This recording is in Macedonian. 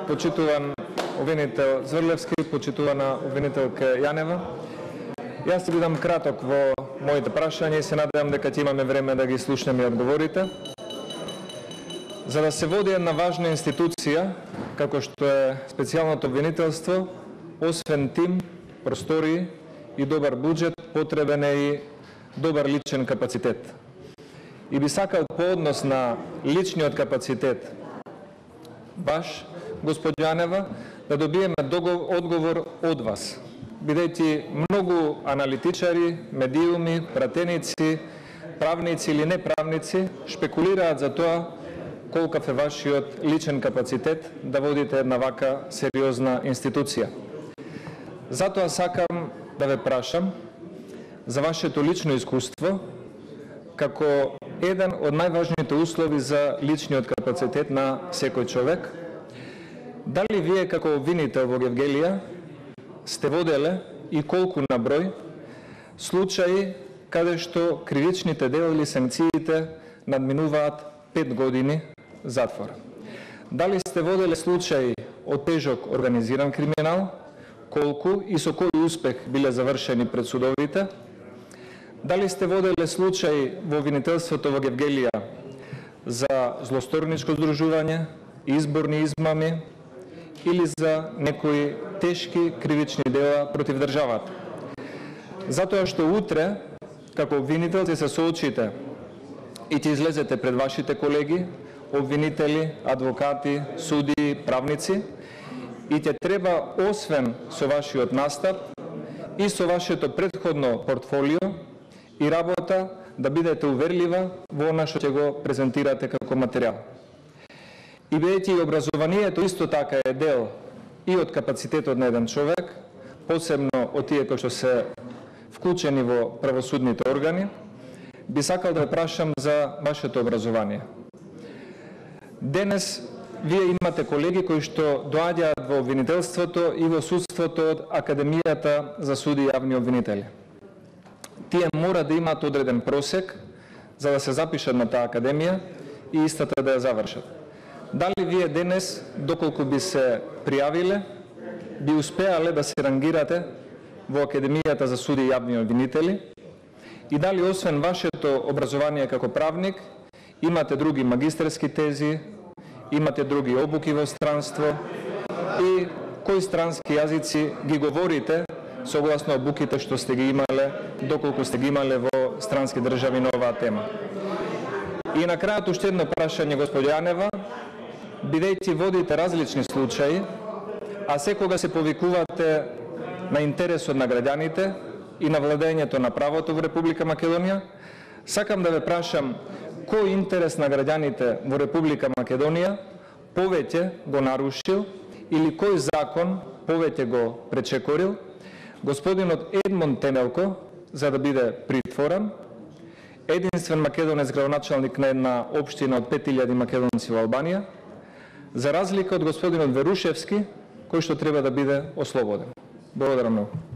почитуван обвинител Зврлевски, почитувана обвинителка Јанева. Јас ќе бидам краток во моите прашања и се надевам дека ќе имаме време да ги слушнеме и одговорите. За да се води една важна институција, како што е специјалното обвинителство, освен тим, простории и добар буџет, потребен е и добар личен капацитет. И би сакал по однос на личниот капацитет баш, госпоѓо Јанева, да добиеме одговор од вас, бидејќи многу аналитичари, медиуми, пратеници, правници или неправници шпекулираат за тоа колкав е вашиот личен капацитет да водите една вака сериозна институција. Затоа сакам да ве прашам за вашето лично искуство како еден од најважните услови за личниот капацитет на секој човек. Дали вие како обвинител во Гевгелија сте воделе и колку на број случаи каде што кривичните дела или санкциите надминуваат 5 години затвор? Дали сте воделе случаи од тежок организиран криминал, колку и со кој успех биле завршени пред судовите? Дали сте воделе случаи во обвинителството во Гевгелија за злосторничко здружување, изборни измами или за некои тешки кривични дела против државата? Затоа што утре, како обвинител, ќе се соочите и ќе излезете пред вашите колеги, обвинители, адвокати, судии, правници, и ќе треба, освен со вашиот настап и со вашето претходно портфолио и работа, да бидете уверлива во она што ќе го презентирате како материјал. И бидејќи образованието исто така е дел и од капацитетот на еден човек, посебно од тие кои што се вклучени во правосудните органи, би сакал да прашам за вашето образование. Денес вие имате колеги кои што доаѓаат во обвинителството и во судството од Академијата за суди и јавни обвинители. Тие мора да имаат одреден просек за да се запишат на таа академија и истата да ја завршат. Дали вие денес, доколку би се пријавиле, би успеале да се рангирате во Академијата за суди и јавни обвинители? И дали освен вашето образование како правник, имате други магистерски тези, имате други обуки во странство и кои странски јазици ги говорите согласно обуките што сте ги имале, доколку сте ги имале во странски држави на оваа тема? И на крајот уште едно прашање, господи Јанева, бидејќи водите различни случаи, а секога се повикувате на интересот на граѓаните и на владењето на правото во Република Македонија, сакам да ве прашам кој интерес на граѓаните во Република Македонија повеќе го нарушил или кој закон повеќе го пречекорил господинот Едмон Темелко за да биде притворен, единствен македонец градоначалник на една општина од 5000 македонци во Албанија, за разлика од господинот Верушевски, кој што треба да биде ослободен? Благодарам многу.